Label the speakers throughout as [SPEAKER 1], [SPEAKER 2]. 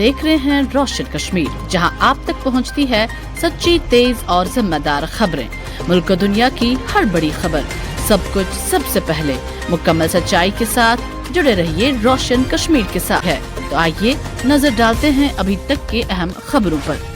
[SPEAKER 1] देख रहे हैं रोशन कश्मीर, जहां आप तक पहुंचती है सच्ची, तेज और जिम्मेदार खबरें। मुल्क और दुनिया की हर बड़ी खबर, सब कुछ सबसे पहले, मुकम्मल सच्चाई के साथ जुड़े रहिए रोशन कश्मीर के साथ है। तो आइए नजर डालते हैं अभी तक के अहम खबरों पर।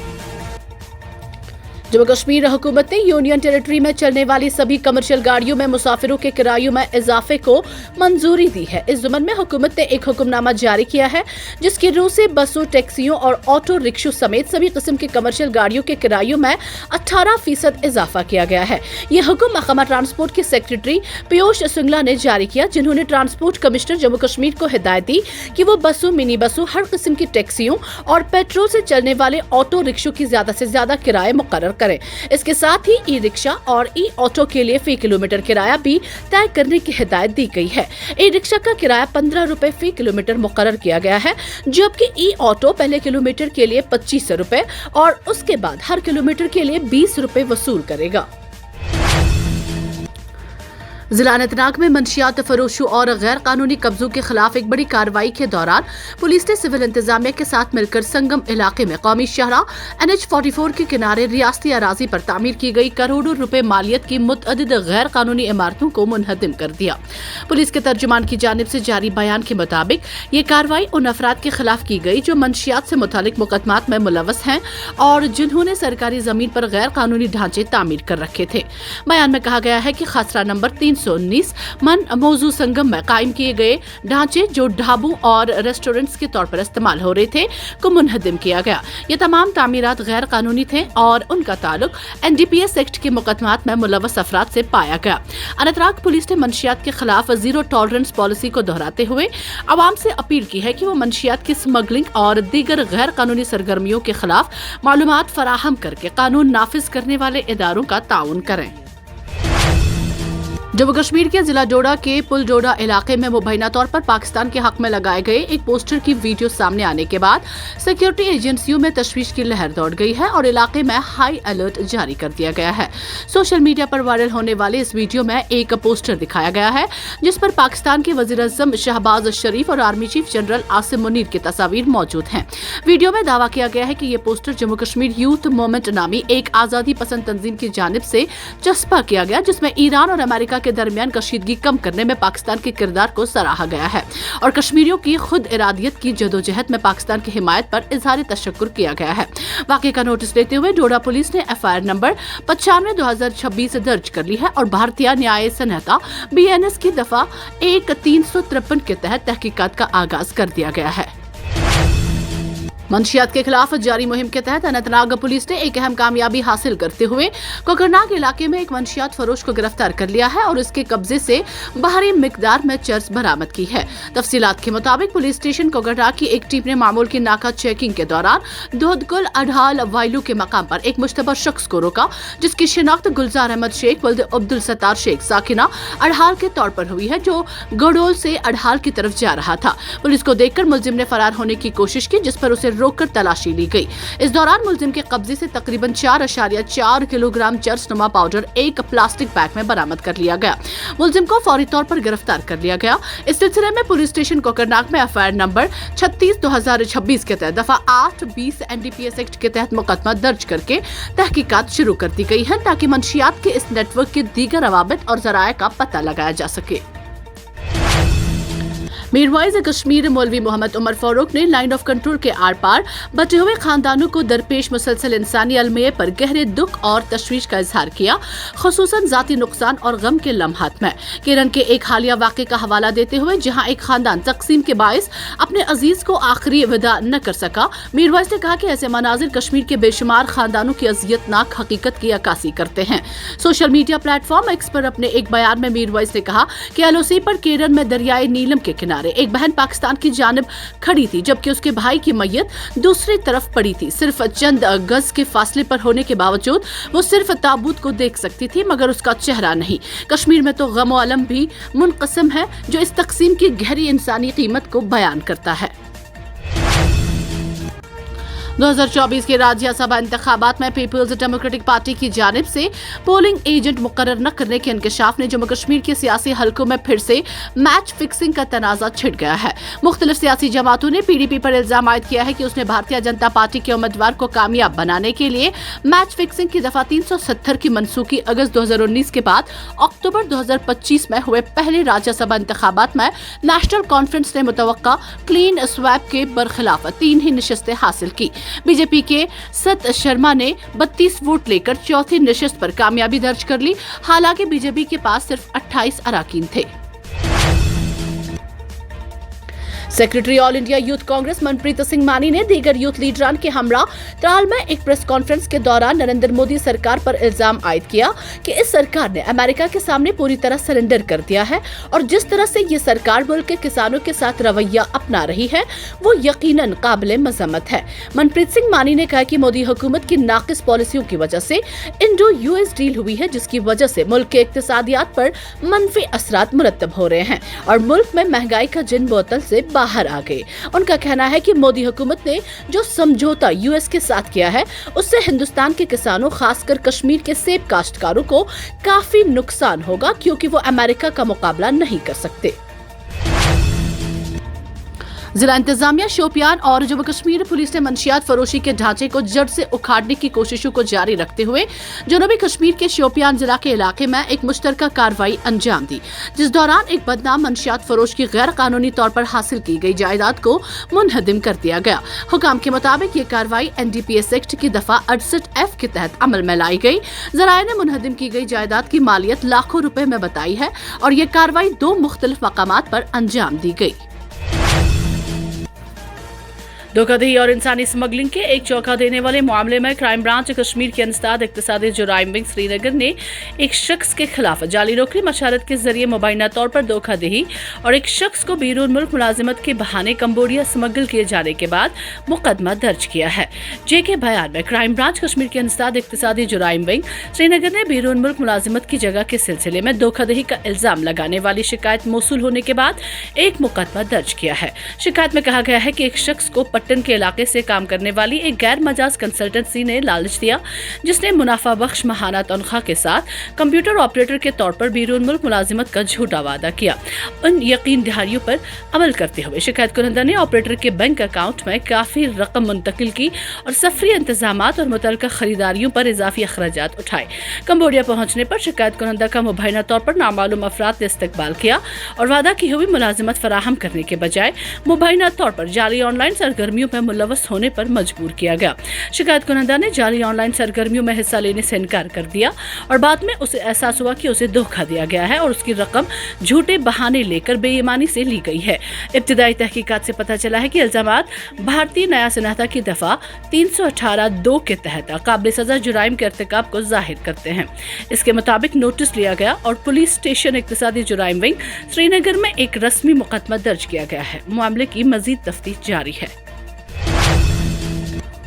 [SPEAKER 1] जम्मू कश्मीर हुकूमत ने यूनियन टेरिटरी में चलने वाली सभी कमर्शियल गाड़ियों में मुसाफिरों के किरायों में इजाफे को मंजूरी दी है। इस जुम्मन में हुकूमत ने एक हुक्मनामा जारी किया है, जिसकी रूह से बसों, टैक्सियों और ऑटो रिक्शों समेत सभी किस्म की कमर्शियल गाड़ियों के किरायों में 18% इजाफा किया गया है। ये हुक्म महकमा ट्रांसपोर्ट के सेक्रेटरी पीयूष सिंगला ने जारी किया, जिन्होंने ट्रांसपोर्ट कमिश्नर जम्मू कश्मीर को हिदायत दी कि वो बसों, मिनी बसों, हर किस्म की टैक्सियों और पेट्रोल से चलने वाले ऑटो रिक्शों की ज्यादा से ज्यादा किराए मुकर्रर करें। इसके साथ ही ई रिक्शा और ई ऑटो के लिए फी किलोमीटर किराया भी तय करने की हिदायत दी गई है। ई रिक्शा का किराया 15 रुपए फी किलोमीटर मुकर्रर किया गया है, जबकि ई ऑटो पहले किलोमीटर के लिए 25 रुपए और उसके बाद हर किलोमीटर के लिए 20 रुपए वसूल करेगा। जिला अनंतनाग में मंशियात फरोशों और गैर कानूनी कब्जों के खिलाफ एक बड़ी कार्रवाई के दौरान पुलिस ने सिविल इंतजामिया के साथ मिलकर संगम इलाके में कौमी शाहरा NH 44 के किनारे रियासती अराजी पर तामीर की गई करोड़ों रुपए मालियत की मुतअद्दिद गैर कानूनी इमारतों को मुनहदिम कर दिया। पुलिस के तर्जुमान की जानिब से जारी बयान के मुताबिक ये कार्रवाई उन अफराद के खिलाफ की गई जो मंशियात से मुतालिक मुकदमात में मुलव्वस हैं और जिन्होंने सरकारी जमीन पर गैर कानूनी ढांचे तामीर कर रखे थे। बयान में कहा गया है कि खसरा नंबर 319 मन मौजू संगम में कायम किए गए ढांचे जो ढाबों और रेस्टोरेंट्स के तौर पर इस्तेमाल हो रहे थे को मुनहदिम किया गया। ये तमाम तामीरात गैर कानूनी थे और उनका ताल्लुक NDPS एक्ट के मुकदमात में मुलव्वस अफराद से पाया गया। अनंतनाग पुलिस ने मंशियात के खिलाफ जीरो टॉलरेंस पॉलिसी को दोहराते हुए आवाम से अपील की है कि वो मंशियात की स्मगलिंग और दीगर गैर कानूनी सरगर्मियों के खिलाफ मालूमात फराहम करके कानून नाफिज करने वाले इदारों का ताउन करें। जम्मू कश्मीर के जिला डोडा के पुल डोडा इलाके में मुबैना तौर पर पाकिस्तान के हक में लगाए गए एक पोस्टर की वीडियो सामने आने के बाद सिक्योरिटी एजेंसियों में तशवीश की लहर दौड़ गई है और इलाके में हाई अलर्ट जारी कर दिया गया है। सोशल मीडिया पर वायरल होने वाले इस वीडियो में एक पोस्टर दिखाया गया है, जिस पर पाकिस्तान के वज़ीर-ए-आज़म शहबाज शरीफ और army chief general Asim Munir की तस्वीर मौजूद हैं। वीडियो में दावा किया गया है कि ये poster Jammu Kashmir youth movement नामी एक आजादी पसंद तंजीम की जानिब से चस्पा किया गया, जिसमें ईरान और अमेरिका के दरमियान कशीदगी कम करने में पाकिस्तान के किरदार को सराहा गया है और कश्मीरियों की खुद इरादियत की जदोजहद में पाकिस्तान की हिमायत पर इजहार तशक्कुर किया गया है। वाक़े का नोटिस लेते हुए डोडा पुलिस ने FIR नंबर 95/2026 दर्ज कर ली है और भारतीय न्याय संहिता BNS की दफा 1-353 के तहत तहकीकात का आगाज कर दिया गया है। मंशियात के खिलाफ जारी मुहिम के तहत अनंतनाग पुलिस ने एक अहम कामयाबी हासिल करते हुए कोकरनाग इलाके में एक मंशियात फरोश को गिरफ्तार कर लिया है और उसके कब्जे से भारी मिकदार में चर्स बरामद की है। तफसीलात के मुताबिक पुलिस स्टेशन कोकरनाग की एक टीम ने मामूल की नाका चेकिंग के दौरान दोदकुल अढ़ाल वाइलू के मकाम पर एक मुश्तबा शख्स को रोका, जिसकी शिनाख्त गुलजार अहमद शेख वल्द अब्दुल सत्तार शेख साकिना अढ़ाल के तौर पर हुई है, जो गडोल से अढ़ाल की तरफ जा रहा था। पुलिस को देखकर मुलजिम ने फरार होने की कोशिश की, जिस पर उसे रोककर तलाशी ली गई। इस दौरान मुलजिम के कब्जे से तकरीबन 4.4 किलोग्राम चर्स नुमा पाउडर एक प्लास्टिक बैग में बरामद कर लिया गया। मुलजिम को फौरी तौर पर गिरफ्तार कर लिया गया। इस सिलसिले में पुलिस स्टेशन कोकरनाग में FIR नंबर 36/2026 के तहत दफा 8-20 NDPS एक्ट के तहत मुकदमा दर्ज करके तहकीकात शुरू कर दी गई है, ताकि मंशियात के इस नेटवर्क के दीगर अवाबित और जराये का पता लगाया जा सके। मीरवाइज कश्मीर मौलवी मोहम्मद उमर फारूक ने लाइन ऑफ कंट्रोल के आर पार बटे हुए खानदानों को दरपेश मुसलसल इंसानी अलमिये पर गहरे दुख और तशवीश का इजहार किया, खुसूसन जाती नुकसान और गम के लम्हात में। केरन के एक हालिया वाक़े का हवाला देते हुए जहां एक खानदान तकसीम के बायस अपने अजीज को आखिरी विदा न कर सका, मीरवाइज ने कहा कि ऐसे मनाजिर कश्मीर के बेशुमार खानदानों की अजियतनाक हकीकत की अक्कासी करते हैं। सोशल मीडिया प्लेटफॉर्म एक्स पर अपने एक बयान में मीरवाइज ने कहा कि LOC पर केरन में दरियाए नीलम के किनारे एक बहन पाकिस्तान की जानिब खड़ी थी, जबकि उसके भाई की मैयत दूसरी तरफ पड़ी थी। सिर्फ चंद गज के फासले पर होने के बावजूद वो सिर्फ ताबूत को देख सकती थी, मगर उसका चेहरा नहीं। कश्मीर में तो गम और अलम भी मुनक़सिम है, जो इस तकसीम की गहरी इंसानी कीमत को बयान करता है। 2024 के राज्यसभा इंतखाबात में पीपल्स डेमोक्रेटिक पार्टी की जानिब से पोलिंग एजेंट मुकर्रर न करने के इंकशाफ ने जम्मू कश्मीर के सियासी हलकों में फिर से मैच फिक्सिंग का तनाजा छिड़ गया है। मुख्तलिफ सियासी जमातों ने PDP पर इल्जाम आयद किया है कि उसने भारतीय जनता पार्टी के उम्मीदवार को कामयाब बनाने के लिए मैच फिक्सिंग की दफा 370 की मनसूखी अगस्त 2019 के बाद अक्टूबर 2025 में हुए पहले राज्यसभा इंतखाबात में नेशनल कॉन्फ्रेंस ने मुतवक्का क्लीन स्वैप के बरखिलाफ 3 ही नशिस्तें हासिल की। बीजेपी के सत शर्मा ने 32 वोट लेकर चौथी नशिस्त पर कामयाबी दर्ज कर ली। हालांकि बीजेपी के पास सिर्फ 28 अराकीन थे। Secretary all India youth Congress Manpreet Singh मानी ने दीगर यूथ लीडरान के हमरा त्राल में एक प्रेस कॉन्फ्रेंस के दौरान नरेंद्र मोदी सरकार पर इल्जाम आयद किया कि इस सरकार ने अमेरिका के सामने पूरी तरह सरेंडर कर दिया है और जिस तरह से ये सरकार मुल्क के किसानों के साथ रवैया अपना रही है वो यकीनन काबिले मजम्मत है। मनप्रीत सिंह मानी ने कहा कि मोदी हुकूमत की नाकिस पॉलिसियों की वजह से इंडो US डील हुई है, जिसकी वजह से मुल्क के इक्तिसादियात पर मनफी असरात मुरतब हो रहे हैं और मुल्क में महंगाई का जिन बोतल से बाहर आ गए। उनका कहना है कि मोदी हुकूमत ने जो समझौता US के साथ किया है उससे हिंदुस्तान के किसानों खासकर कश्मीर के सेब काश्तकारों को काफी नुकसान होगा क्योंकि वो अमेरिका का मुकाबला नहीं कर सकते। जिला इंतजामिया शोपियान और जम्मू कश्मीर पुलिस ने मंशियात फरोशी के ढांचे को जड़ से उखाड़ने की कोशिशों को जारी रखते हुए जनूबी कश्मीर के शोपियान जिला के इलाके में एक मुश्तरका कार्रवाई अंजाम दी, जिस दौरान एक बदनाम मंशियात फरोश की गैर कानूनी तौर पर हासिल की गई जायदाद को मुनहदिम कर दिया गया। हुकाम के मुताबिक ये कार्रवाई NDPS एक्ट की दफा 68F के तहत अमल में लाई गई। जराये ने मुनहदिम की गई जायदाद की मालियत लाखों रुपए में बताई है और ये कार्रवाई 2 मुख्तलिफ मकामात पर अंजाम दी गई। धोखाधड़ी और इंसानी स्मगलिंग के एक चौंका देने वाले मामले में क्राइम ब्रांच कश्मीर के इंसदाद इक्तिसादी जुराइम विंग श्रीनगर ने एक शख्स के खिलाफ जाली नौकरी मशारत के जरिए मुबैना तौर पर धोखाधड़ी और एक शख्स को बैरून मुल्क मुलाजिमत के बहाने कंबोडिया स्मगल किए जाने के बाद मुकदमा दर्ज किया है। के बयान में क्राइम ब्रांच कश्मीर के इंसदाद इक्तिसादी जुराइम विंग श्रीनगर ने बैरून मुल्क मुलाजिमत की जगह के सिलसिले में धोखाधड़ी का इल्जाम लगाने वाली शिकायत मौसूल होने के बाद एक मुकदमा दर्ज किया है। शिकायत में कहा गया है कि एक शख्स को पट्टन के इलाके से काम करने वाली एक गैर मजाज कंसल्टेंसी ने लालच दिया, जिसने मुनाफा बख्श माहाना तनख्वाह के साथ कंप्यूटर ऑपरेटर के तौर पर बैरून मुल्क मुलाजिमत का झूठा वादा किया। उन यकीन दहारियों पर अमल करते हुए शिकायत कुनंदा ने ऑपरेटर के बैंक अकाउंट में काफी रकम मुंतकिल की और सफरी इंतजामात और मुतल्लिका खरीदारियों पर इजाफी अखराजात उठाए। कंबोडिया पहुंचने पर शिकायत कुनंदा का मुबैना तौर पर नामालूम अफराद ने इस्तकबाल किया और वादा की हुई मुलाजिमत फराहम करने के बजाय मुबैना तौर पर जाली ऑनलाइन सरगर्मियों में मुलव्वस होने पर मजबूर किया गया। शिकायत कुनंदा ने जाली ऑनलाइन सरगर्मियों में हिस्सा लेने से इनकार कर दिया और बाद में उसे एहसास हुआ कि उसे धोखा दिया गया है और उसकी रकम झूठे बहाने लेकर बेईमानी से ली गई है। इब्तिदाई तहकीकात से पता चला है कि इल्जामात भारतीय न्याय सनहता की दफा 318(2) के तहत काबिल सजा जुराइम के इर्तिकाब को जाहिर करते हैं। इसके मुताबिक नोटिस लिया गया और पुलिस स्टेशन इक्तिसादी जुराइम विंग श्रीनगर में एक रस्मी मुकदमा दर्ज किया गया है। मामले की मजीद तफ्तीश जारी है।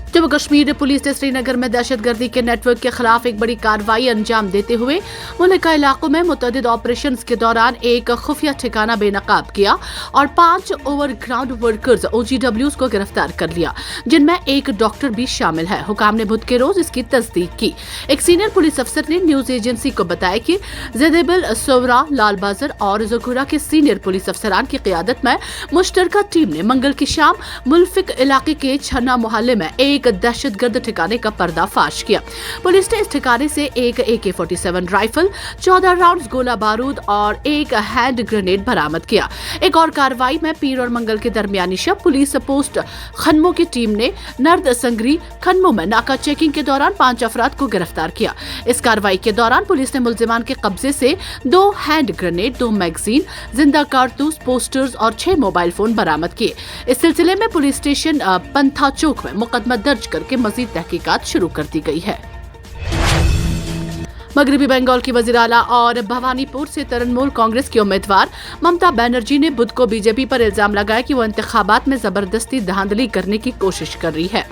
[SPEAKER 1] जम्मू कश्मीर पुलिस ने श्रीनगर में दहशतगर्दी के नेटवर्क के खिलाफ एक बड़ी कार्रवाई अंजाम देते हुए मुल्का इलाकों में मुतअद्दिद ऑपरेशंस के दौरान एक खुफिया ठिकाना बेनकाब किया और 5 ओवरग्राउंड वर्कर्स OGWs को गिरफ्तार कर लिया, जिनमें एक डॉक्टर भी शामिल है। हुकाम ने बुध के रोज इसकी तस्दीक की। एक सीनियर पुलिस अफसर ने न्यूज एजेंसी को बताया कि ज़ेदेबिल सोवरा, लाल बाजार और ज़कुरा के सीनियर पुलिस अफसरान की क़ियादत में मुश्तरका टीम ने मंगल की शाम मुल्फिक इलाके के छन्ना मोहल्ले में एक दहशतगर्द ठिकाने का पर्दाफाश किया। पुलिस ने इस ठिकाने से एक AK-47 राइफल, 14 राउंड्स गोला बारूद और एक हैंड ग्रेनेड बरामद किया। एक और कार्रवाई में पीर और मंगल के दरमियानी शब पुलिस पोस्ट खनमो की टीम ने नर्द संगरी खनमो में नाका चेकिंग के दौरान 5 अफराद को गिरफ्तार किया। इस कार्रवाई के दौरान पुलिस ने मुल्जिमान के कब्जे से 2 हैंड ग्रेनेड, 2 मैगजीन, जिंदा कारतूस, पोस्टर्स और 6 मोबाइल फोन बरामद किए। इस सिलसिले में पुलिस स्टेशन पंथा चौक में मुकदमा दर्ज करके मजीद तहकीकात शुरू कर दी गई है। मगरबी बंगाल की वज़ीर आला और भवानीपुर से तृणमूल कांग्रेस की उम्मीदवार ममता बनर्जी ने बुध को बीजेपी पर इल्जाम लगाया कि वो इंतखाबात में जबरदस्ती धांधली करने की कोशिश कर रही है।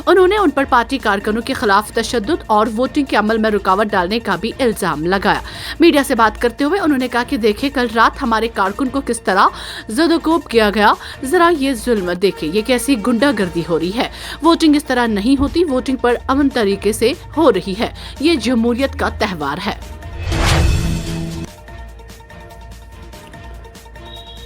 [SPEAKER 1] उन्होंने उन पर पार्टी कारकुनों के खिलाफ तशद्दुद और वोटिंग के अमल में रुकावट डालने का भी इल्जाम लगाया। मीडिया से बात करते हुए उन्होंने कहा कि देखें कल रात हमारे कारकुन को किस तरह ज़दोकोब किया गया, जरा ये जुल्म देखें, ये कैसी गुंडागर्दी हो रही है। वोटिंग इस तरह नहीं होती, वोटिंग पर अमन तरीके से हो रही है, ये जमहूरियत का त्यौहार है।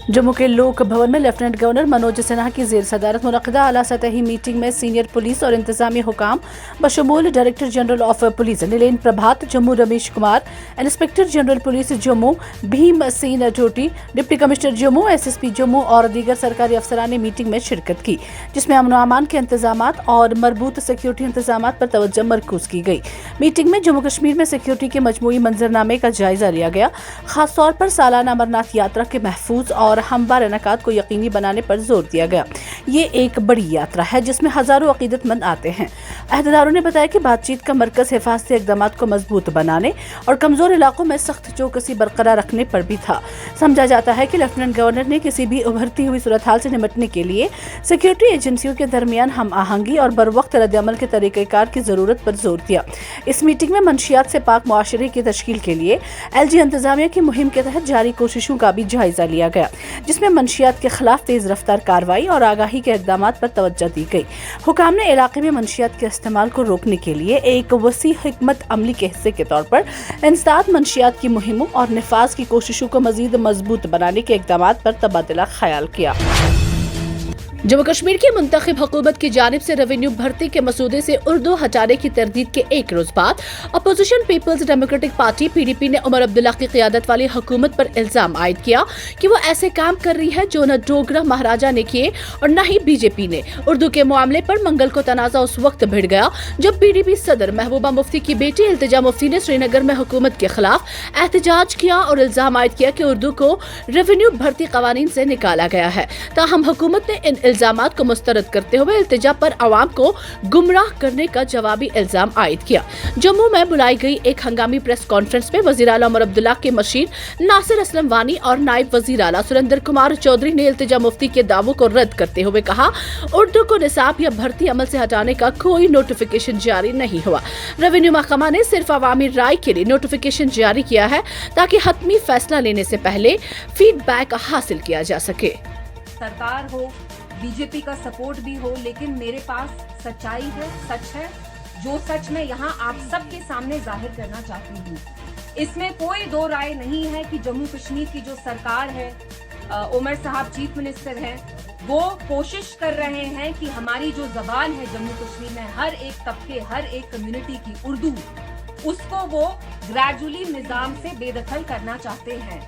[SPEAKER 1] जम्मू के लोक भवन में लेफ्टिनेंट गवर्नर मनोज सिन्हा की ज़ेर सदारत मुनक़दा आला सतही मीटिंग में सीनियर पुलिस और इंतजामी हुकाम बशमूल director general of police Nalin Prabhat, Jammu Ramesh Kumar, inspector general police Jammu Bhim Singh Toti, deputy commissioner Jammu, SSP Jammu और दीगर सरकारी अफसरान ने मीटिंग में शिरकत की, जिसमें अमन अमान के इंतजामात और मरबूत सिक्योरिटी इंतजामात पर तवज्जो मरकूज की गई। मीटिंग में जम्मू कश्मीर में सिक्योरिटी के मजमूई मंजरनामे का जायजा लिया गया, खास तौर पर सालाना अमरनाथ यात्रा के महफूज और हमवार इनेकाद को यकीनी बनाने पर जोर दिया गया। ये एक बड़ी यात्रा है जिसमें हजारों अकीदतमंद आते हैं। अहदेदारों ने बताया कि बातचीत का मरकज हिफाजती इक़दामात को मजबूत बनाने और कमजोर इलाकों में सख्त चौकसी बरकरार रखने पर भी था। समझा जाता है कि लेफ्टिनेंट गवर्नर ने किसी भी उभरती हुई सूरत हाल से निपटने के लिए सिक्योरिटी एजेंसियों के दरमियान हम आहंगी और बर वक्त रद्द-ए-अमल के तरीक़ेकार की जरूरत पर जोर दिया। इस मीटिंग में मंशियात से पाक मुआशरे की तश्कील के लिए LG इंतजामिया की मुहिम के तहत जारी कोशिशों का भी जायजा लिया गया, जिसमें मंशियात के खिलाफ तेज रफ्तार कार्रवाई और आगाही के इक़दामात पर तवज्जो दी गई। हुकाम ने इलाके में मंशियात के इस्तेमाल को रोकने के लिए एक वसी हिकमत अमली के हिस्से के तौर पर इंसदाद मंशियात की मुहिमों और निफाज की कोशिशों को मजीद मजबूत बनाने के इक़दामात पर तबादला ख्याल किया। जम्मू कश्मीर की मुंतखब हुकूमत की जानिब से रेवेन्यू भर्ती के मसूदे से उर्दू हटाने की तरदीद के एक रोज बाद opposition people's democratic party PDP ने उमर अब्दुल्ला की क़ियादत वाली हुकूमत पर इल्जाम आयद किया कि वो ऐसे काम कर रही है जो न डोगरा महाराजा ने किए और न ही BJP ने। उर्दू के मामले पर मंगल को तनाज़ा उस वक्त भिड़ गया जब PDP सदर महबूबा मुफ्ती की बेटी इल्तिजा मुफ्ती ने श्रीनगर में हुकूमत के खिलाफ एहतजाज किया और इल्जाम आयद किया कि उर्दू को रेवेन्यू भर्ती कवानीन से निकाला गया है। ताहम हुकूमत ने इन इल्जामात को मुस्तरद करते हुए इल्तिजा पर अवाम को गुमराह करने का जवाबी इल्जाम आयद किया। जम्मू में बुलाई गई एक हंगामी प्रेस कॉन्फ्रेंस में वज़ीर आला उमर अब्दुल्ला के मशीर नासिर असलम वानी और नायब वज़ीर आला सुरेंद्र कुमार चौधरी ने इल्तिजा मुफ्ती के दावों को रद्द करते हुए कहा, उर्दू को निसाब या भर्ती अमल से हटाने का कोई नोटिफिकेशन जारी नहीं हुआ। रेवेन्यू महकमा ने सिर्फ अवामी राय के लिए नोटिफिकेशन जारी किया है ताकि हतमी फैसला लेने से पहले फीडबैक हासिल किया जा सके।
[SPEAKER 2] सरकार हो, बीजेपी का सपोर्ट भी हो, लेकिन मेरे पास सच्चाई है, सच है, जो सच मैं यहाँ आप सबके सामने जाहिर करना चाहती हूँ। इसमें कोई दो राय नहीं है कि जम्मू कश्मीर की जो सरकार है, उमर साहब चीफ मिनिस्टर हैं, वो कोशिश कर रहे हैं कि हमारी जो जबान है जम्मू कश्मीर में हर एक तबके, हर एक कम्युनिटी की उर्दू, उसको वो ग्रेजुअली निजाम से बेदखल करना चाहते हैं।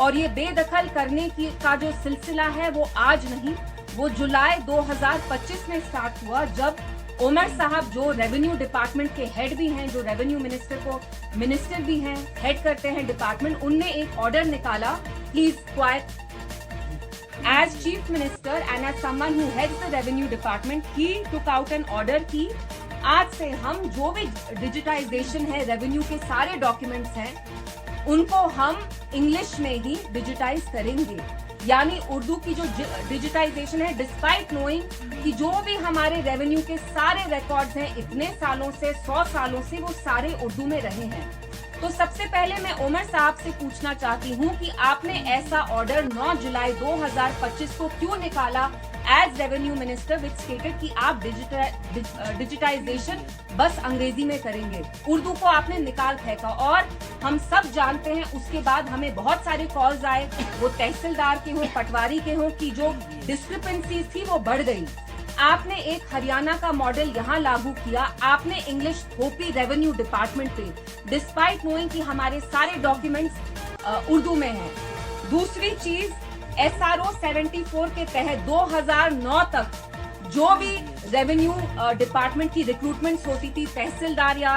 [SPEAKER 2] और ये बेदखल करने की का जो सिलसिला है वो आज नहीं, वो जुलाई 2025 में स्टार्ट हुआ जब उमर साहब जो रेवेन्यू डिपार्टमेंट के हेड भी हैं, जो रेवेन्यू मिनिस्टर भी हैं, हेड करते हैं डिपार्टमेंट, उनने एक ऑर्डर निकाला, please quiet, as chief minister and as someone who heads the revenue department, he took out an order की आज से हम जो भी डिजिटाइजेशन है, रेवेन्यू के सारे डॉक्यूमेंट्स हैं, उनको हम इंग्लिश में ही डिजिटाइज करेंगे। यानी उर्दू की जो डिजिटाइजेशन है, डिस्पाइट नोइंग कि जो भी हमारे रेवेन्यू के सारे रिकॉर्ड्स हैं इतने सालों से, 100 सालों से, वो सारे उर्दू में रहे हैं। तो सबसे पहले मैं उमर साहब से पूछना चाहती हूँ कि आपने ऐसा ऑर्डर 9 जुलाई 2025 को क्यों निकाला एज रेवेन्यू मिनिस्टर, विच स्टेटेड कि आप डिजिटाइजेशन बस अंग्रेजी में करेंगे, उर्दू को आपने निकाल फेंका। और हम सब जानते हैं उसके बाद हमें बहुत सारे कॉल्स आए, वो तहसीलदार के हों, पटवारी के हों, कि जो डिस्क्रिपेंसीज थी वो बढ़ गई। आपने एक हरियाणा का मॉडल यहाँ लागू किया, आपने इंग्लिश थोपी रेवेन्यू डिपार्टमेंट पे, डिस्पाइट नोइंग कि हमारे सारे डॉक्यूमेंट्स उर्दू में हैं। दूसरी चीज, SRO 74 के तहत 2009 तक जो भी रेवेन्यू डिपार्टमेंट की रिक्रूटमेंट्स होती थी, तहसीलदार या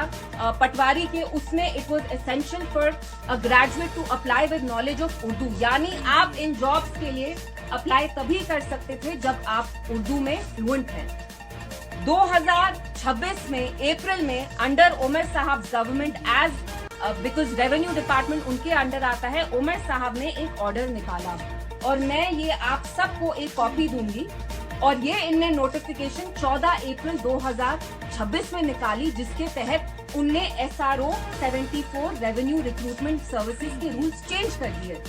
[SPEAKER 2] पटवारी के, उसमें it was essential for a graduate to apply with knowledge of Urdu. यानी आप इन जॉब्स के लिए अप्लाई तभी कर सकते थे जब आप उर्दू में फ्लुएंट हैं। 2026 में अप्रैल में अंडर उमर साहब government as because revenue department उनके अंडर आता है, उमर साहब ने एक ऑर्डर निकाला और मैं ये आप सबको एक कॉपी दूंगी। और ये इनने नोटिफिकेशन 14 अप्रैल 2026 में निकाली, जिसके तहत उनने SRO 74 रेवेन्यू रिक्रूटमेंट सर्विसेज के रूल्स चेंज कर दिए।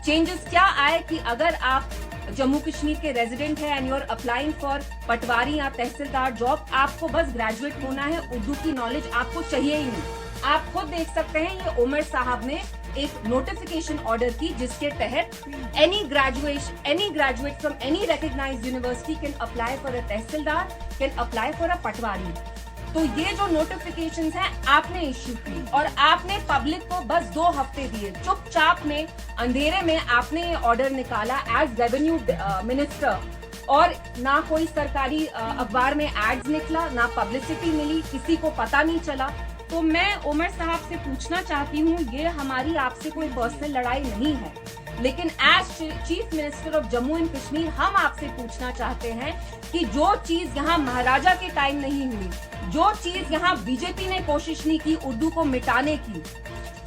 [SPEAKER 2] चेंजेस क्या आए कि अगर आप जम्मू कश्मीर के रेजिडेंट है and you are applying for patwari या तहसीलदार जॉब, आपको बस ग्रेजुएट होना है, उर्दू की नॉलेज आपको चाहिए ही नहीं। आप खुद देख सकते हैं ये उमर साहब ने एक नोटिफिकेशन ऑर्डर की, जिसके तहत any graduate from any recognised university can apply for a tehsildar, can apply for a patwari. तो ये जो नोटिफिकेशंस हैं आपने इश्यू की और आपने पब्लिक को बस 2 हफ्ते दिए, चुपचाप में अंधेरे में आपने ये ऑर्डर निकाला एज रेवेन्यू मिनिस्टर, और ना कोई सरकारी अखबार में एड्स निकला, ना पब्लिसिटी मिली, किसी को पता नहीं चला। तो मैं उमर साहब से पूछना चाहती हूँ, ये हमारी आपसे कोई पर्सनल लड़ाई नहीं है, लेकिन as chief minister of Jammu and Kashmir हम आपसे पूछना चाहते हैं कि जो चीज यहाँ महाराजा के टाइम नहीं हुई, जो चीज यहाँ बीजेपी ने कोशिश नहीं की उर्दू को मिटाने की,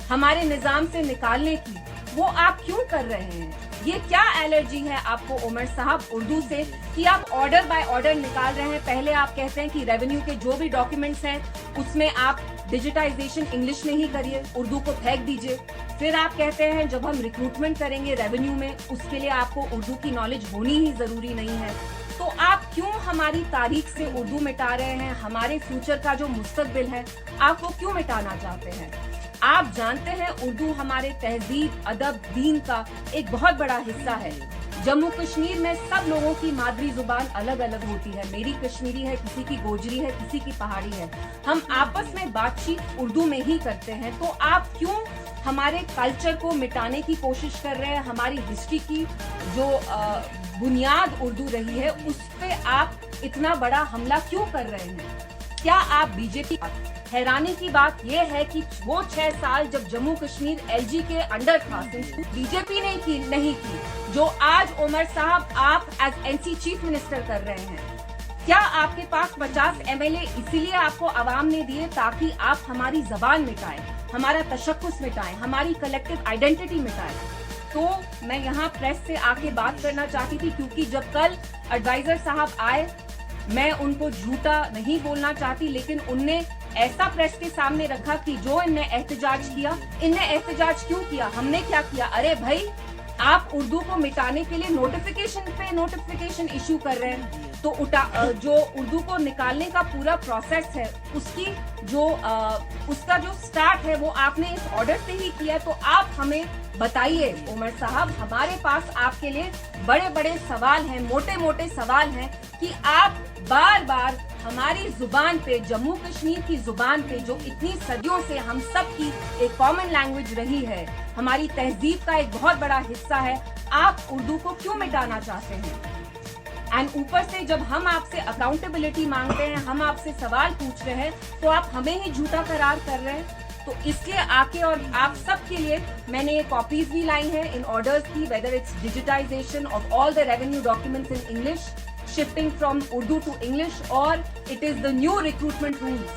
[SPEAKER 2] हमारे निजाम से निकालने की, वो आप क्यों कर रहे हैं? ये क्या एलर्जी है आपको उमर साहब उर्दू से कि आप ऑर्डर बाय ऑर्डर निकाल रहे हैं? पहले आप कहते हैं कि रेवेन्यू के जो भी डॉक्यूमेंट्स हैं उसमें आप डिजिटाइजेशन इंग्लिश में ही करिए, उर्दू को फेंक दीजिए। फिर आप कहते हैं जब हम रिक्रूटमेंट करेंगे रेवेन्यू में, उसके लिए आपको उर्दू की नॉलेज होनी ही जरूरी नहीं है। तो आप क्यों हमारी तारीख से उर्दू मिटा रहे हैं? हमारे फ्यूचर का जो मुस्तकबिल है आप वो क्यों मिटाना चाहते हैं? आप जानते हैं उर्दू हमारे तहजीब, अदब, दीन का एक बहुत बड़ा हिस्सा है। जम्मू कश्मीर में सब लोगों की मादरी जुबान अलग अलग होती है, मेरी कश्मीरी है, किसी की गोजरी है, किसी की पहाड़ी है, हम आपस में बातचीत उर्दू में ही करते हैं। तो आप क्यों हमारे कल्चर को मिटाने की कोशिश कर रहे हैं? हमारी हिस्ट्री की जो बुनियाद उर्दू रही है उस पे आप इतना बड़ा हमला क्यों कर रहे हैं? क्या आप बीजेपी? हैरानी की बात यह है कि वो 6 साल जब जम्मू कश्मीर LG के अंडर था, बीजेपी ने नहीं की, जो आज उमर साहब आप एज NC चीफ मिनिस्टर कर रहे हैं। क्या आपके पास 50 MLA इसीलिए आपको आवाम ने दिए ताकि आप हमारी जबान मिटाएं, हमारा तशक्कुस मिटाएं, हमारी कलेक्टिव आइडेंटिटी मिटाएं? तो मैं यहाँ प्रेस से आके बात करना चाहती थी, क्योंकि जब कल एडवाइजर साहब आए, मैं उनको झूठा नहीं बोलना चाहती, लेकिन उनने ऐसा प्रेस के सामने रखा कि जो इनने एहतजाज किया, इनने एहतजाज क्यों किया, हमने क्या किया? अरे भाई, आप उर्दू को मिटाने के लिए नोटिफिकेशन पे नोटिफिकेशन इशू कर रहे हैं, तो जो उर्दू को निकालने का पूरा प्रोसेस है उसका जो स्टार्ट है वो आपने इस ऑर्डर से ही किया। तो आप हमें बताइए उमर साहब, हमारे पास आपके लिए बड़े बड़े सवाल हैं, मोटे मोटे सवाल हैं कि आप बार बार हमारी जुबान पे, जम्मू कश्मीर की जुबान पे, जो इतनी सदियों से हम सब की एक कॉमन लैंग्वेज रही है, हमारी तहजीब का एक बहुत बड़ा हिस्सा है, आप उर्दू को क्यों मिटाना चाहते हैं? एंड ऊपर से जब हम आपसे अकाउंटेबिलिटी मांगते हैं, हम आपसे सवाल पूछ रहे हैं, तो आप हमें ही झूठा करार कर रहे हैं। तो इसलिए आके और आप सब के लिए मैंने ये कॉपीज भी लाई हैं इन ऑर्डर्स की, whether it's digitization of all the revenue documents in English, shifting from Urdu to English, और it is the new recruitment rules.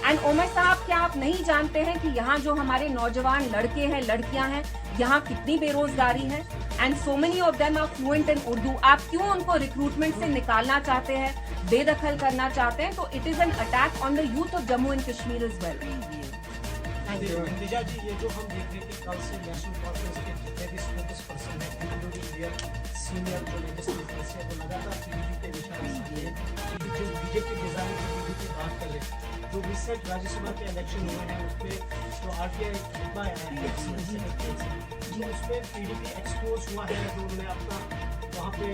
[SPEAKER 2] And Umar साहब, क्या आप नहीं जानते हैं कि यहाँ जो हमारे नौजवान लड़के हैं, लड़कियां हैं, यहाँ कितनी बेरोजगारी है? And so many of them are fluent in Urdu. आप क्यों उनको रिक्रूटमेंट से निकालना चाहते हैं, बेदखल करना चाहते हैं? तो it is an attack on the youth of Jammu and Kashmir as well.
[SPEAKER 3] इंदिजा जी, ये जो हम देख रहे हैं कि कल से नेशनल कॉन्फ्रेंस के जितने भी स्पोक्सपर्सन हैं, इंक्लूडिंग सीनियर जो लेजिस्लेटिव लीडर्स हैं, वो लगातार PDP के निशाने साधे हैं कि जो बीजेपी डिजाइन की PDP बात कर ले। जो रिसेंट राज्यसभा के इलेक्शन हुए हैं, उसपे जो RTI मुद्दा आया है जी, उसमें PDP एक्सपोज हुआ है, जो उन्होंने अपना वहाँ पे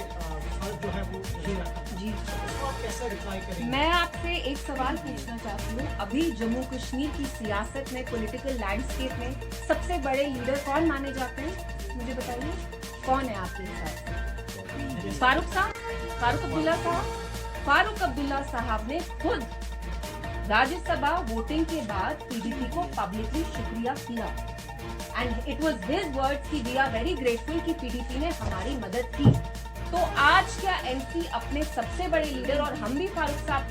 [SPEAKER 3] फर्ज जो है वो नहीं रखा जी, उसको आप कैसे रिप्लाई करेंगे?
[SPEAKER 2] मैं आपसे एक सवाल पूछना चाहती हूँ, अभी जम्मू कश्मीर की सियासत में, पॉलिटिकल लैंडस्केप में सबसे बड़े लीडर कौन माने जाते हैं? मुझे बताइए, कौन है आपके हिसाब से? फारूक साहब, फारूक अब्दुल्ला साहब। फारूक अब्दुल्ला साहब ने खुद राज्यसभा वोटिंग के बाद PDP को पब्लिकली शुक्रिया किया, and it was his words कि वी आर वेरी ग्रेटफुल कि PDP ने हमारी मदद की। तो आज क्या NC अपने सबसे बड़े लीडर, और हम भी फारूक साहब